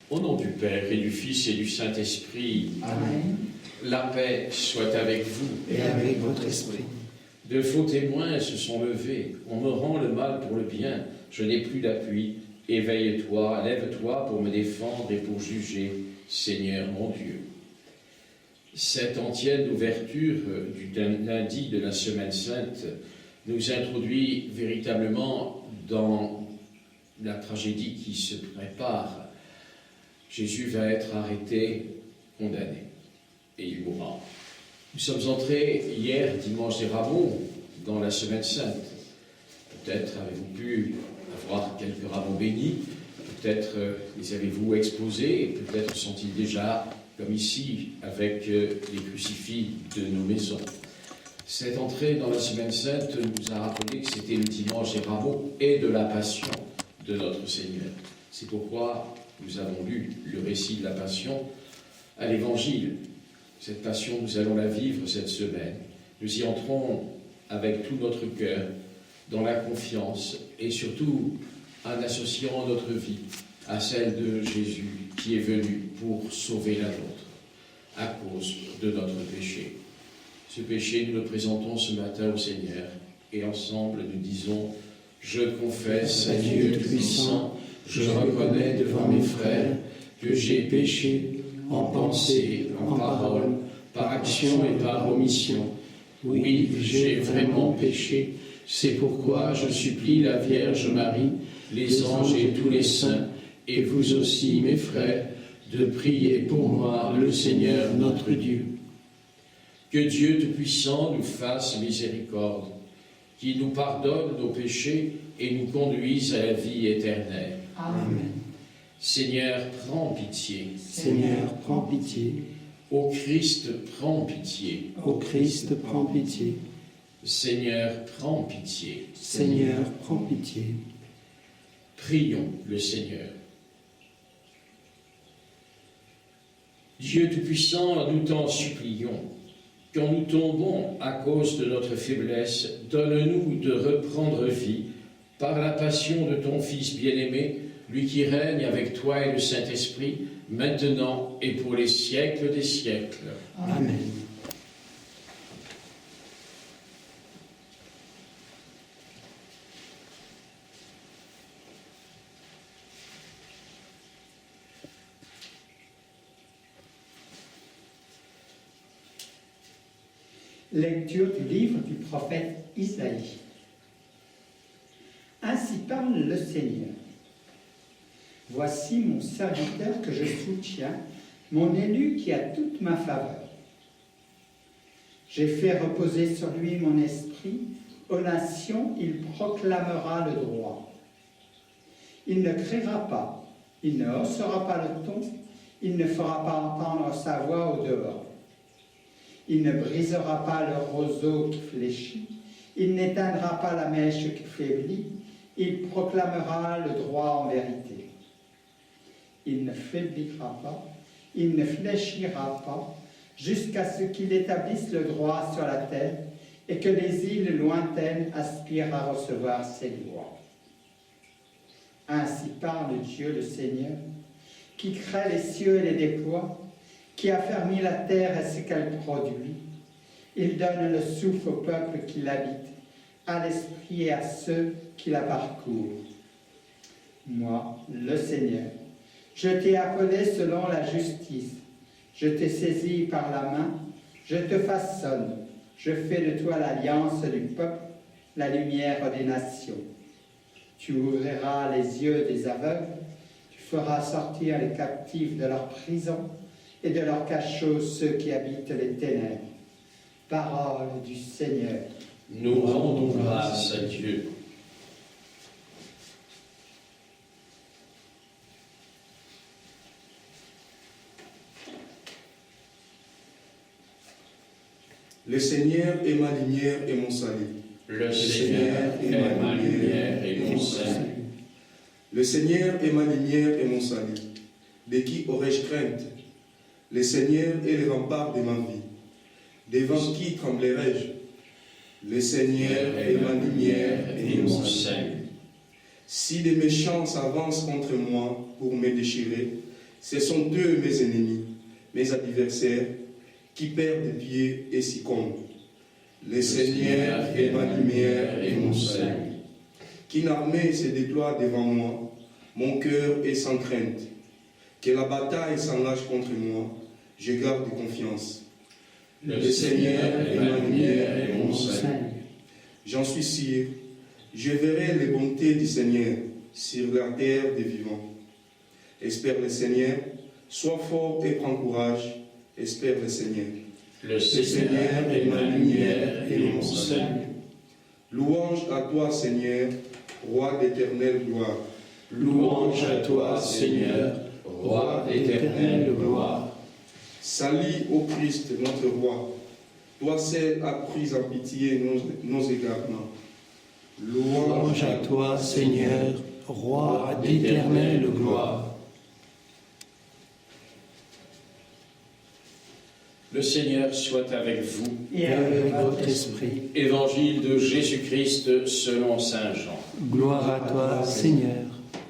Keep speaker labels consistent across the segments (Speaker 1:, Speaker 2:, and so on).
Speaker 1: Au nom du Père et du Fils et du Saint-Esprit,
Speaker 2: Amen.
Speaker 1: La paix soit avec vous.
Speaker 2: Et avec votre esprit.
Speaker 1: De faux témoins se sont levés. On me rend le mal pour le bien. Je n'ai plus d'appui. Éveille-toi, lève-toi pour me défendre et pour juger, Seigneur mon Dieu. Cette antienne ouverture du lundi de la Semaine Sainte nous introduit véritablement dans la tragédie qui se prépare. Jésus va être arrêté, condamné, et il mourra. Nous sommes entrés hier, dimanche des Rameaux, dans la Semaine Sainte. Peut-être avez-vous pu avoir quelques rameaux bénis, peut-être les avez-vous exposés, peut-être sont-ils déjà, comme ici, avec les crucifix de nos maisons. Cette entrée dans la Semaine Sainte nous a rappelé que c'était le dimanche des Rameaux et de la Passion de notre Seigneur. C'est pourquoi nous avons lu le récit de la Passion à l'Évangile. Cette Passion, nous allons la vivre cette semaine. Nous y entrons avec tout notre cœur, dans la confiance et surtout en associant notre vie à celle de Jésus qui est venu pour sauver la nôtre à cause de notre péché. Ce péché, nous le présentons ce matin au Seigneur et ensemble nous disons « Je confesse à Dieu Tout-Puissant, je reconnais devant mes frères que j'ai péché en pensée, en parole, par action et par omission. Oui, j'ai vraiment péché. C'est pourquoi je supplie la Vierge Marie, les anges et tous les saints, et vous aussi, mes frères, de prier pour moi, le Seigneur notre Dieu. Que Dieu Tout-Puissant nous fasse miséricorde, qu'il nous pardonne nos péchés et nous conduise à la vie éternelle.
Speaker 2: Amen.
Speaker 1: Seigneur, prends pitié.
Speaker 2: Seigneur, prends pitié.
Speaker 1: Ô Christ, prends pitié.
Speaker 2: Ô Christ, prends pitié.
Speaker 1: Seigneur, prends pitié.
Speaker 2: Seigneur, prends pitié.
Speaker 1: Prions le Seigneur. Dieu Tout-Puissant, nous t'en supplions. Quand nous tombons à cause de notre faiblesse, donne-nous de reprendre vie par la passion de ton Fils bien-aimé, lui qui règne avec toi et le Saint-Esprit, maintenant et pour les siècles des siècles.
Speaker 2: Amen.
Speaker 3: Lecture du livre du prophète Isaïe. Ainsi parle le Seigneur. Voici mon serviteur que je soutiens, mon élu qui a toute ma faveur. J'ai fait reposer sur lui mon esprit, aux nations il proclamera le droit. Il ne criera pas, il ne haussera pas le ton, il ne fera pas entendre sa voix au dehors. Il ne brisera pas le roseau qui fléchit, il n'éteindra pas la mèche qui faiblit, il proclamera le droit en vérité. Il ne faiblira pas, il ne fléchira pas, jusqu'à ce qu'il établisse le droit sur la terre et que les îles lointaines aspirent à recevoir ses lois. Ainsi parle Dieu le Seigneur, qui crée les cieux et les déploie, qui affermit la terre et ce qu'elle produit. Il donne le souffle au peuple qui l'habite, à l'esprit et à ceux qui la parcourent. Moi, le Seigneur, je t'ai appelé selon la justice, je t'ai saisi par la main, je te façonne, je fais de toi l'alliance du peuple, la lumière des nations. Tu ouvriras les yeux des aveugles, tu feras sortir les captifs de leur prison, et de leur cachot ceux qui habitent les ténèbres. Parole du Seigneur.
Speaker 1: Nous rendons grâce à Dieu.
Speaker 4: Le Seigneur est ma lumière et mon salut.
Speaker 1: Le Seigneur est ma lumière et mon salut.
Speaker 4: Le Seigneur est ma lumière et mon salut. De qui aurais-je crainte? Le Seigneur est le rempart de ma vie. Devant qui tremblerai-je? Le Seigneur est ma lumière et mon salut. Si des méchants s'avancent contre moi pour me déchirer, Ce sont eux mes ennemis, mes adversaires, qui perdent des pieds et succombent. Le Seigneur est ma lumière et mon salut. Qu'une armée se déploie devant moi, mon cœur est sans crainte. Que la bataille s'enlâche contre moi, je garde confiance. Le Seigneur est ma lumière et mon salut. J'en suis sûr, je verrai les bontés du Seigneur sur la terre des vivants. Espère le Seigneur, sois fort et prends courage, espère le Seigneur.
Speaker 1: Le Seigneur est ma lumière et mon salut.
Speaker 4: Louange à toi, Seigneur, roi d'éternelle gloire.
Speaker 1: Louange à toi, Seigneur, roi d'éternelle gloire.
Speaker 4: Salut au Christ, notre roi. Toi seul as pris en pitié nos égarements.
Speaker 2: Louange à toi, Seigneur, roi d'éternelle gloire.
Speaker 1: Le Seigneur soit avec vous.
Speaker 3: Et
Speaker 2: avec votre esprit.
Speaker 1: Évangile de Jésus-Christ selon saint Jean.
Speaker 2: Gloire à toi, Seigneur.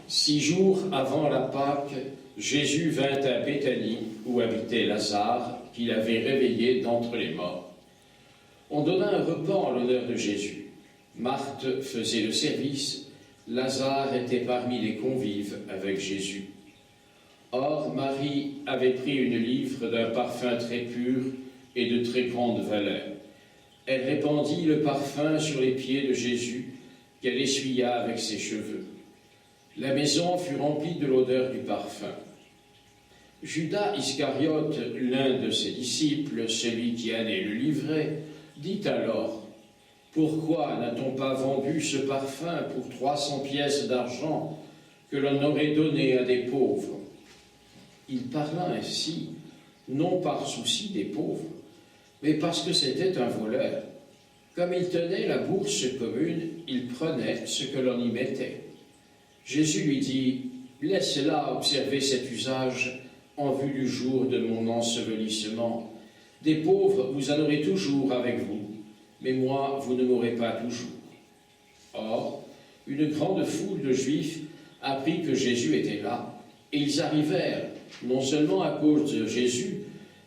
Speaker 1: 6 jours avant la Pâque, Jésus vint à Béthanie, où habitait Lazare, qu'il avait réveillé d'entre les morts. On donna un repas en l'honneur de Jésus. Marthe faisait le service, Lazare était parmi les convives avec Jésus. Or, Marie avait pris une livre d'un parfum très pur et de très grande valeur. Elle répandit le parfum sur les pieds de Jésus, qu'elle essuya avec ses cheveux. La maison fut remplie de l'odeur du parfum. Judas Iscariote, l'un de ses disciples, celui qui allait le livrer, dit alors: « Pourquoi n'a-t-on pas vendu ce parfum pour 300 pièces d'argent que l'on aurait donné à des pauvres ?» Il parla ainsi, non par souci des pauvres, mais parce que c'était un voleur. Comme il tenait la bourse commune, il prenait ce que l'on y mettait. Jésus lui dit: « Laisse-la observer cet usage en vue du jour de mon ensevelissement. Des pauvres, vous en aurez toujours avec vous, mais moi, vous ne m'aurez pas toujours. » Or, une grande foule de Juifs apprit que Jésus était là, et ils arrivèrent, non seulement à cause de Jésus,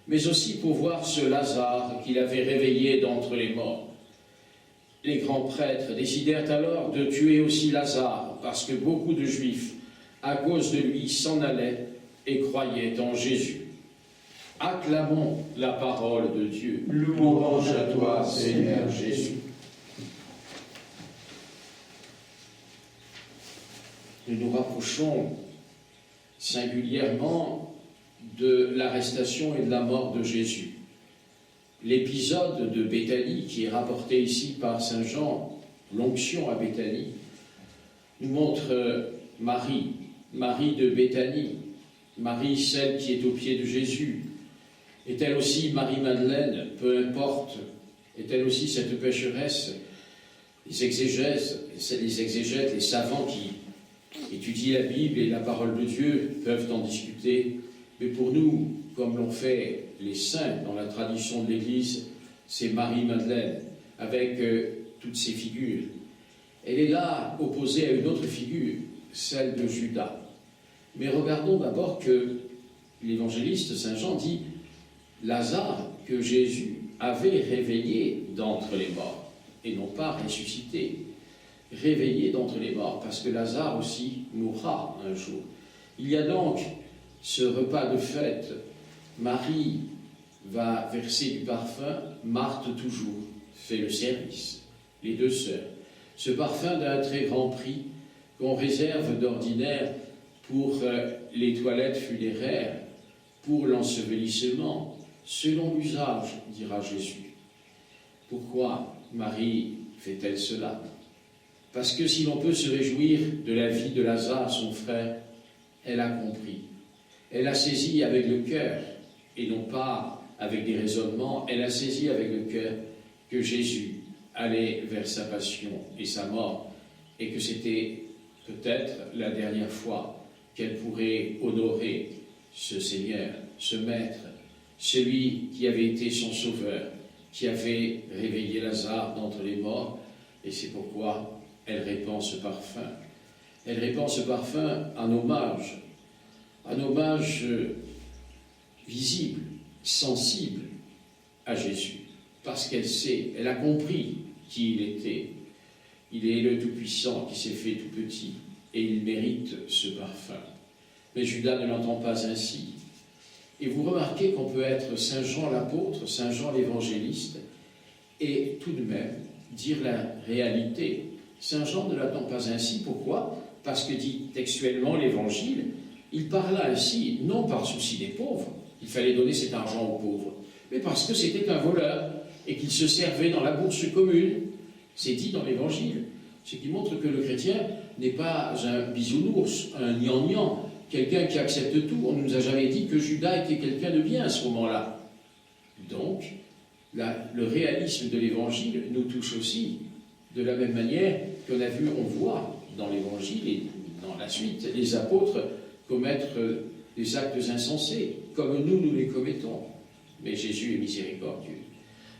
Speaker 1: mais aussi pour voir ce Lazare qu'il avait réveillé d'entre les morts. Les grands prêtres décidèrent alors de tuer aussi Lazare, parce que beaucoup de Juifs, à cause de lui, s'en allaient et croyaient en Jésus. Acclamons la parole de Dieu.
Speaker 3: Louange
Speaker 1: à toi, Seigneur Jésus. Nous nous rapprochons singulièrement de l'arrestation et de la mort de Jésus. L'épisode de Béthanie, qui est rapporté ici par saint Jean, l'onction à Béthanie, nous montre Marie de Béthanie, Marie, celle qui est aux pieds de Jésus. Est-elle aussi Marie-Madeleine? Peu importe. Est-elle aussi cette pécheresse? Les exégètes, les savants qui étudient la Bible et la parole de Dieu peuvent en discuter. Mais pour nous, comme l'ont fait les saints dans la tradition de l'Église, c'est Marie-Madeleine, avec toutes ses figures. Elle est là opposée à une autre figure, celle de Judas. Mais regardons d'abord que l'évangéliste saint Jean dit Lazare que Jésus avait réveillé d'entre les morts, et non pas ressuscité. Réveillé d'entre les morts, parce que Lazare aussi mourra un jour. Il y a donc ce repas de fête. Marie va verser du parfum, Marthe toujours fait le service, les deux sœurs. Ce parfum d'un très grand prix qu'on réserve d'ordinaire pour les toilettes funéraires, pour l'ensevelissement, selon l'usage, dira Jésus. Pourquoi Marie fait-elle cela? Parce que si l'on peut se réjouir de la vie de Lazare, son frère, elle a compris. Elle a saisi avec le cœur, et non pas avec des raisonnements, elle a saisi avec le cœur que Jésus allait vers sa passion et sa mort, et que c'était peut-être la dernière fois qu'elle pourrait honorer ce Seigneur, ce Maître, celui qui avait été son sauveur, qui avait réveillé Lazare d'entre les morts, et c'est pourquoi elle répand ce parfum. Elle répand ce parfum en hommage un hommage visible, sensible à Jésus, parce qu'elle sait, elle a compris qui il était. Il est le Tout-Puissant qui s'est fait tout petit, et il mérite ce parfum. Mais Judas ne l'entend pas ainsi. Et vous remarquez qu'on peut être Saint Jean l'apôtre, Saint Jean l'évangéliste, et tout de même dire la réalité. Saint Jean ne l'attend pas ainsi. Pourquoi? Parce que dit textuellement l'Évangile, il parla ainsi, non par souci des pauvres, il fallait donner cet argent aux pauvres, mais parce que c'était un voleur et qu'il se servait dans la bourse commune. C'est dit dans l'Évangile, ce qui montre que le chrétien n'est pas un bisounours, un gnangnan, quelqu'un qui accepte tout. On ne nous a jamais dit que Judas était quelqu'un de bien à ce moment-là. Donc, le réalisme de l'Évangile nous touche aussi, de la même manière qu'on a vu, on voit dans l'Évangile et dans la suite, les apôtres commettre des actes insensés, comme nous les commettons. Mais Jésus est miséricordieux.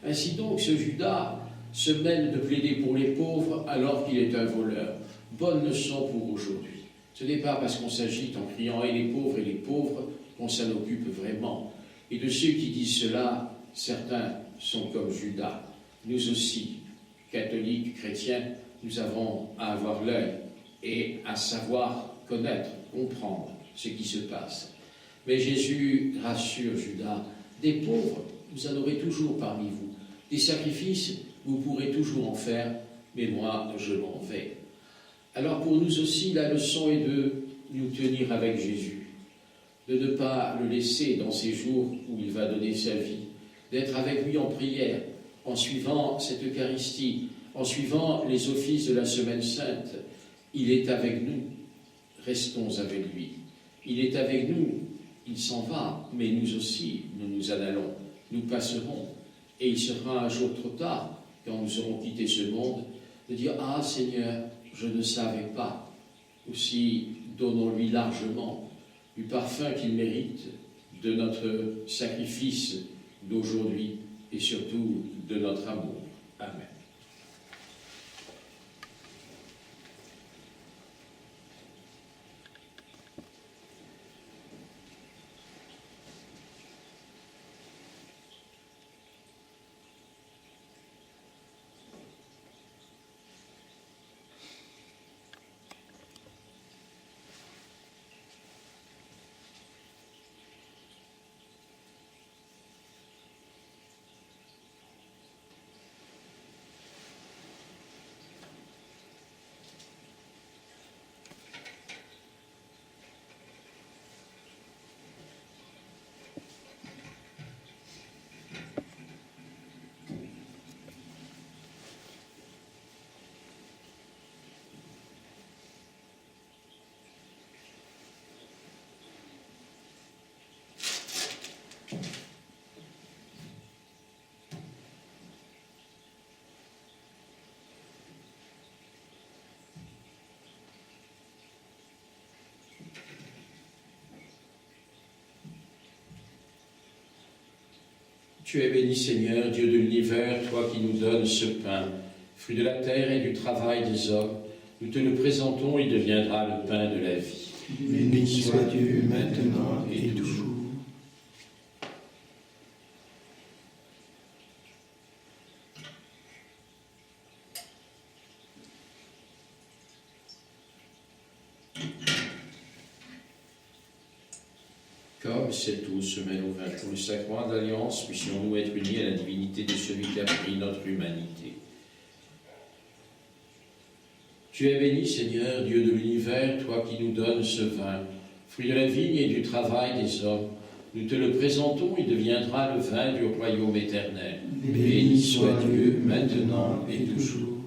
Speaker 1: Ainsi donc, ce Judas se mêle de plaider pour les pauvres alors qu'il est un voleur. Bonne leçon pour aujourd'hui. Ce n'est pas parce qu'on s'agite en criant « et les pauvres » qu'on s'en occupe vraiment. Et de ceux qui disent cela, certains sont comme Judas. Nous aussi, catholiques, chrétiens, nous avons à avoir l'œil et à savoir connaître, comprendre ce qui se passe. Mais Jésus rassure Judas, des pauvres, vous en aurez toujours parmi vous. Des sacrifices, vous pourrez toujours en faire, mais moi, je m'en vais. Alors pour nous aussi, la leçon est de nous tenir avec Jésus, de ne pas le laisser dans ces jours où il va donner sa vie, d'être avec lui en prière, en suivant cette Eucharistie, en suivant les offices de la Semaine Sainte. Il est avec nous, restons avec lui. Il est avec nous, il s'en va, mais nous aussi, nous nous en allons, nous passerons. Et il sera un jour trop tard, quand nous aurons quitté ce monde, de dire « Ah Seigneur, je ne savais pas ». Aussi, donnons-lui largement du parfum qu'il mérite, de notre sacrifice d'aujourd'hui et surtout de notre amour. Amen. Tu es béni, Seigneur, Dieu de l'univers, toi qui nous donnes ce pain, fruit de la terre et du travail des hommes. Nous te le présentons, il deviendra le pain de la vie.
Speaker 2: Béni soit Dieu maintenant et toujours.
Speaker 1: Comme cette eau se mêle au vin pour le sacrement d'alliance, puissions-nous être unis à la divinité de celui qui a pris notre humanité. Tu es béni, Seigneur, Dieu de l'univers, toi qui nous donnes ce vin, fruit de la vigne et du travail des hommes. Nous te le présentons, il deviendra le vin du royaume éternel.
Speaker 2: Béni soit Dieu maintenant et toujours.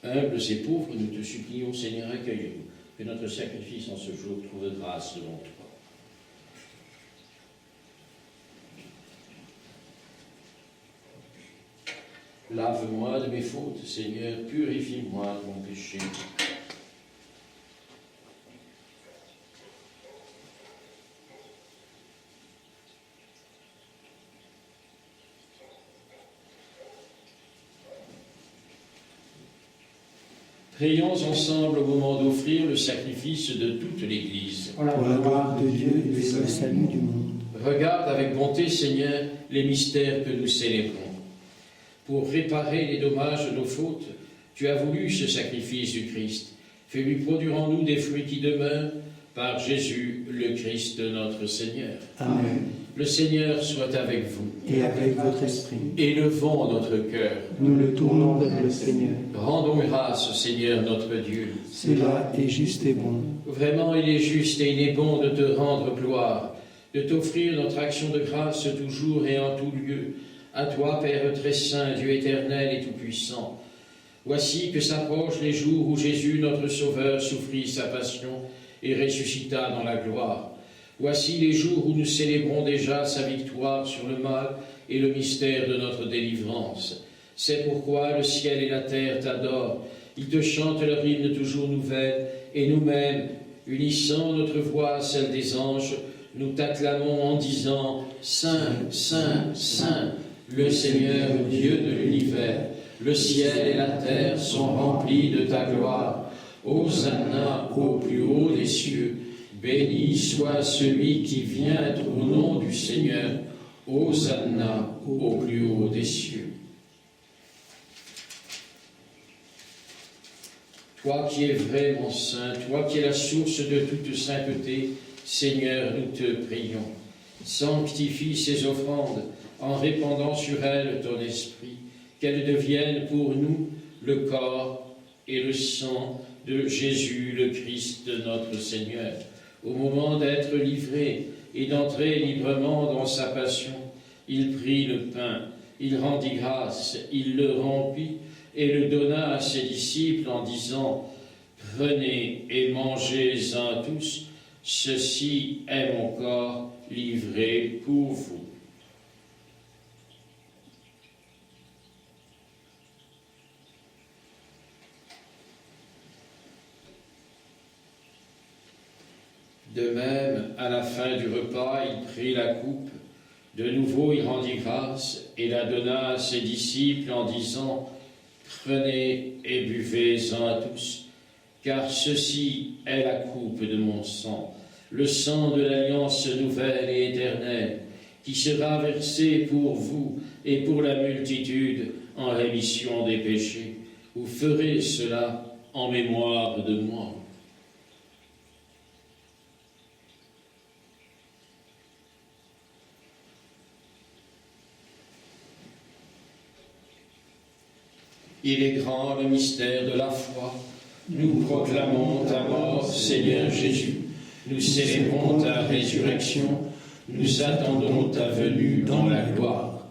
Speaker 1: Humbles et pauvres, nous te supplions, Seigneur, accueille-nous. Que notre sacrifice en ce jour trouve grâce devant toi. Lave-moi de mes fautes, Seigneur, purifie-moi de mon péché. Prions ensemble au moment d'offrir le sacrifice de toute l'Église.
Speaker 2: Pour la gloire de Dieu et le salut du monde.
Speaker 1: Regarde avec bonté, Seigneur, les mystères que nous célébrons. Pour réparer les dommages de nos fautes, tu as voulu ce sacrifice du Christ. Fais-lui produire en nous des fruits qui demeurent, par Jésus, le Christ, notre Seigneur.
Speaker 2: Amen.
Speaker 1: Le Seigneur soit avec vous.
Speaker 2: Et avec votre esprit.
Speaker 1: Élevons notre cœur.
Speaker 2: Nous le tournons vers le Seigneur.
Speaker 1: Rendons grâce au Seigneur notre Dieu.
Speaker 2: Cela est juste et bon.
Speaker 1: Vraiment, il est juste et il est bon de te rendre gloire, de t'offrir notre action de grâce toujours et en tout lieu. À toi, Père très saint, Dieu éternel et tout-puissant. Voici que s'approchent les jours où Jésus, notre Sauveur, souffrit sa passion et ressuscita dans la gloire. Voici les jours où nous célébrons déjà sa victoire sur le mal et le mystère de notre délivrance. C'est pourquoi le ciel et la terre t'adorent. Ils te chantent leur hymne toujours nouvelle, et nous-mêmes, unissant notre voix à celle des anges, nous t'acclamons en disant « Saint, Saint, Saint, le Seigneur, Dieu de l'univers, le ciel et la terre sont remplis de ta gloire. Hosanna au plus haut des cieux. Béni soit celui qui vient au nom du Seigneur. Hosanna au plus haut des cieux. » Toi qui es vraiment saint, toi qui es la source de toute sainteté, Seigneur, nous te prions. Sanctifie ces offrandes en répandant sur elles ton esprit, qu'elles deviennent pour nous le corps et le sang de Jésus, le Christ de notre Seigneur. Au moment d'être livré et d'entrer librement dans sa passion, il prit le pain, il rendit grâce, il le rompit et le donna à ses disciples en disant « Prenez et mangez-en tous, ceci est mon corps livré pour vous. » De même, à la fin du repas, il prit la coupe. De nouveau, il rendit grâce et la donna à ses disciples en disant « Prenez et buvez-en tous, car ceci est la coupe de mon sang, le sang de l'alliance nouvelle et éternelle, qui sera versé pour vous et pour la multitude en rémission des péchés. Vous ferez cela en mémoire de moi. » Il est grand le mystère de la foi. Nous proclamons ta mort, Seigneur Jésus. Nous célébrons ta résurrection. Nous attendons ta venue dans la gloire.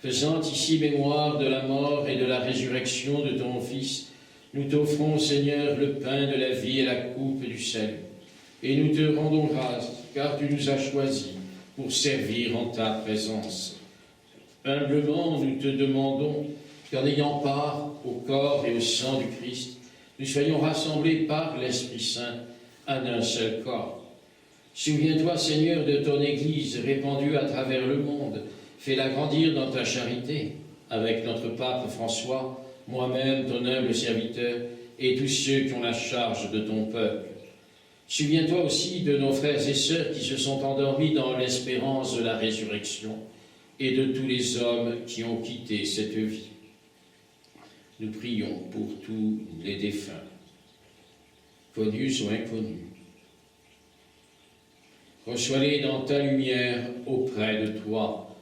Speaker 1: Faisant ici mémoire de la mort et de la résurrection de ton Fils, nous t'offrons, Seigneur, le pain de la vie et la coupe du salut. Et nous te rendons grâce, car tu nous as choisis pour servir en ta présence. Humblement, nous te demandons qu'en ayant part au corps et au sang du Christ, nous soyons rassemblés par l'Esprit Saint en un seul corps. Souviens-toi, Seigneur, de ton Église répandue à travers le monde. Fais-la grandir dans ta charité, avec notre pape François, moi-même, ton humble serviteur, et tous ceux qui ont la charge de ton peuple. Souviens-toi aussi de nos frères et sœurs qui se sont endormis dans l'espérance de la résurrection, et de tous les hommes qui ont quitté cette vie. Nous prions pour tous les défunts, connus ou inconnus. Reçois-les dans ta lumière auprès de toi.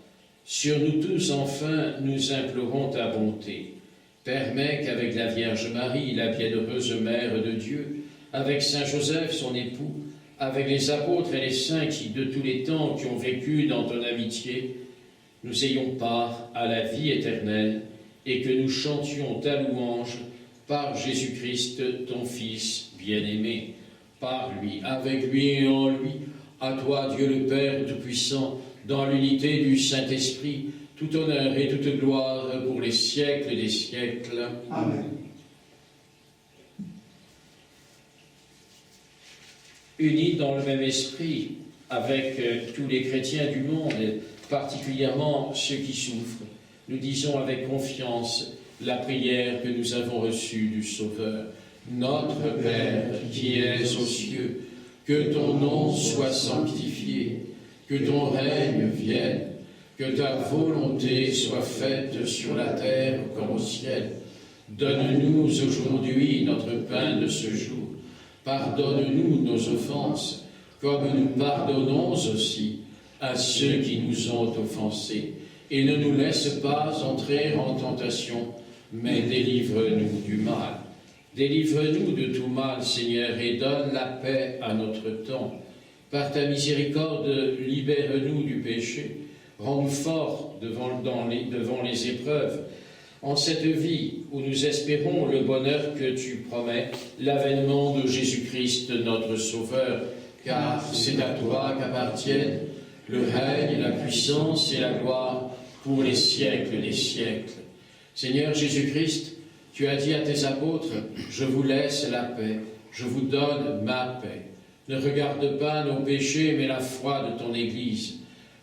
Speaker 1: Sur nous tous, enfin, nous implorons ta bonté. Permets qu'avec la Vierge Marie, la bienheureuse Mère de Dieu, avec Saint Joseph, son époux, avec les apôtres et les saints qui, de tous les temps, qui ont vécu dans ton amitié, nous ayons part à la vie éternelle, et que nous chantions ta louange par Jésus-Christ, ton Fils bien-aimé. Par lui, avec lui et en lui, à toi, Dieu le Père Tout-Puissant, dans l'unité du Saint-Esprit, tout honneur et toute gloire pour les siècles des siècles.
Speaker 3: Amen.
Speaker 1: Unis dans le même esprit, avec tous les chrétiens du monde, particulièrement ceux qui souffrent, nous disons avec confiance la prière que nous avons reçue du Sauveur. Notre Père qui es aux cieux, que ton nom soit sanctifié, que ton règne vienne, que ta volonté soit faite sur la terre comme au ciel. Donne-nous aujourd'hui notre pain de ce jour. Pardonne-nous nos offenses, comme nous pardonnons aussi à ceux qui nous ont offensés. Et ne nous laisse pas entrer en tentation, mais délivre-nous du mal. Délivre-nous de tout mal, Seigneur, et donne la paix à notre temps. Par ta miséricorde, libère-nous du péché. Rends-nous forts devant les épreuves. En cette vie où nous espérons le bonheur que tu promets, l'avènement de Jésus-Christ, notre Sauveur, car c'est à toi qu'appartiennent le règne, la puissance et la gloire pour les siècles des siècles. Seigneur Jésus-Christ, tu as dit à tes apôtres, « Je vous laisse la paix, je vous donne ma paix. Ne regarde pas nos péchés, mais la foi de ton Église.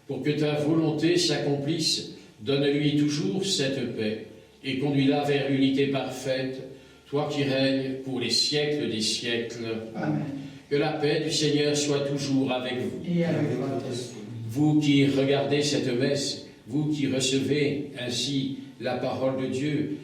Speaker 1: Pour que ta volonté s'accomplisse, donne-lui toujours cette paix et conduis-la vers l'unité parfaite, toi qui règnes pour les siècles des siècles.
Speaker 3: Amen.
Speaker 1: Que la paix du Seigneur soit toujours avec vous.
Speaker 3: Et avec votre esprit.
Speaker 1: Vous qui regardez cette messe, vous qui recevez ainsi la parole de Dieu,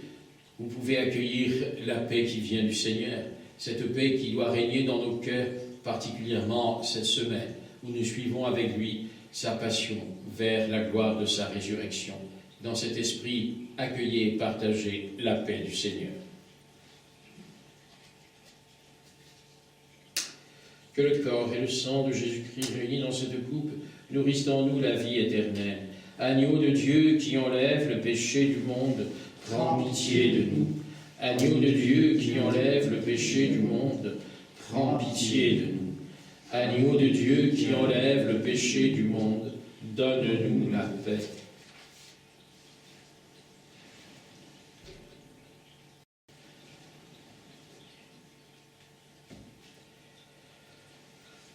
Speaker 1: vous pouvez accueillir la paix qui vient du Seigneur, cette paix qui doit régner dans nos cœurs, particulièrement cette semaine, où nous suivons avec lui sa passion vers la gloire de sa résurrection. Dans cet esprit, accueillez et partagez la paix du Seigneur. Que le corps et le sang de Jésus-Christ réunis dans cette coupe nourrissent en nous la vie éternelle. Agneau de Dieu qui enlève le péché du monde, prends pitié de nous. Agneau de Dieu qui enlève le péché du monde, prends pitié de nous. Agneau de Dieu qui enlève le péché du monde, donne-nous la paix.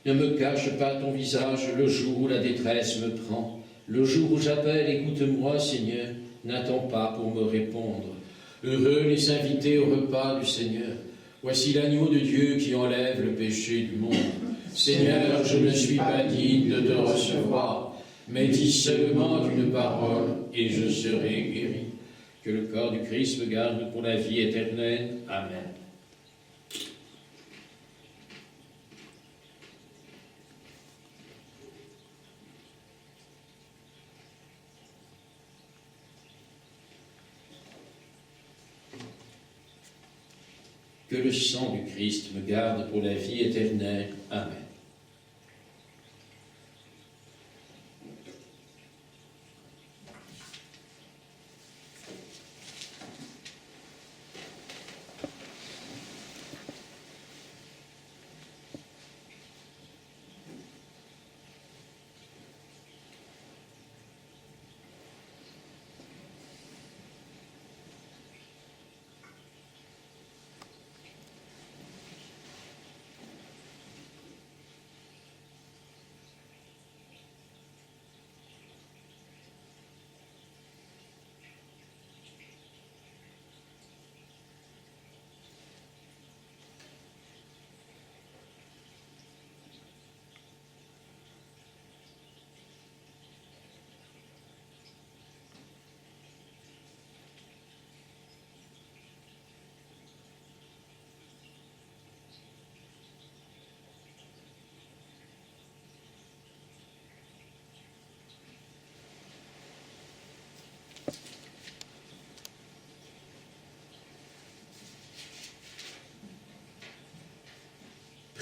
Speaker 1: Ne me cache pas ton visage le jour où la détresse me prend. Le jour où j'appelle, écoute-moi, Seigneur, n'attends pas pour me répondre. Heureux les invités au repas du Seigneur. Voici l'agneau de Dieu qui enlève le péché du monde. Seigneur, je ne suis pas digne de te recevoir, mais dis seulement une parole et je serai guéri. Que le corps du Christ me garde pour la vie éternelle. Amen. Que le sang du Christ me garde pour la vie éternelle. Amen.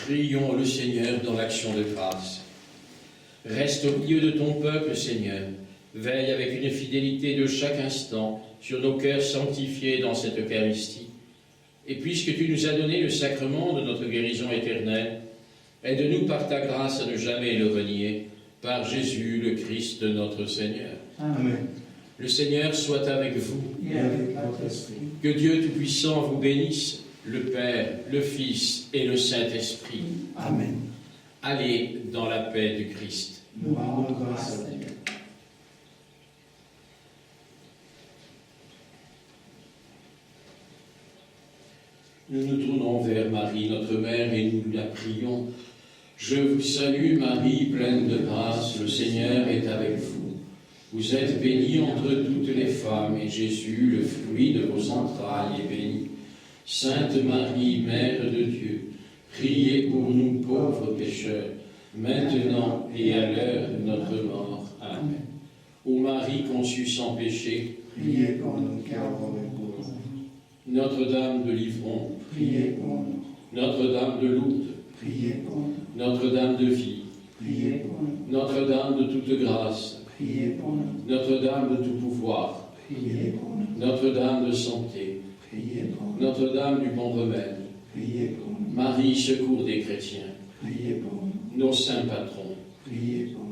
Speaker 1: Prions le Seigneur dans l'action de grâce. Reste au milieu de ton peuple, Seigneur. Veille avec une fidélité de chaque instant sur nos cœurs sanctifiés dans cette Eucharistie. Et puisque tu nous as donné le sacrement de notre guérison éternelle, aide-nous par ta grâce à ne jamais le renier, par Jésus le Christ notre Seigneur.
Speaker 3: Amen.
Speaker 1: Le Seigneur soit avec vous.
Speaker 3: Et avec votre esprit.
Speaker 1: Que Dieu Tout-Puissant vous bénisse, le Père, le Fils et le Saint-Esprit.
Speaker 3: Amen.
Speaker 1: Allez dans la paix du Christ.
Speaker 3: Nous rendons grâce à Dieu.
Speaker 1: Nous nous tournons vers Marie, notre mère, et nous la prions. Je vous salue, Marie, pleine de grâce, le Seigneur est avec vous. Vous êtes bénie entre toutes les femmes, et Jésus, le fruit de vos entrailles, est béni. Sainte Marie, Mère de Dieu, priez pour nous pauvres pécheurs, maintenant et à l'heure de notre mort. Amen. Ô Marie conçue sans péché,
Speaker 2: Priez pour nous qui avons recours.
Speaker 1: Notre-Dame de Livron,
Speaker 2: Priez pour nous.
Speaker 1: Notre-Dame de Lourdes,
Speaker 2: Priez pour nous.
Speaker 1: Notre-Dame de Vie,
Speaker 2: Priez pour nous.
Speaker 1: Notre-Dame de toute grâce,
Speaker 2: Priez pour nous.
Speaker 1: Notre-Dame de tout pouvoir,
Speaker 2: Priez pour nous.
Speaker 1: Notre-Dame de santé,
Speaker 2: Priez pour nous.
Speaker 1: Notre-Dame du bon remède,
Speaker 2: Priez pour nous.
Speaker 1: Marie, secours des chrétiens,
Speaker 2: Priez pour nous.
Speaker 1: nos saints patrons,
Speaker 2: Priez pour nous.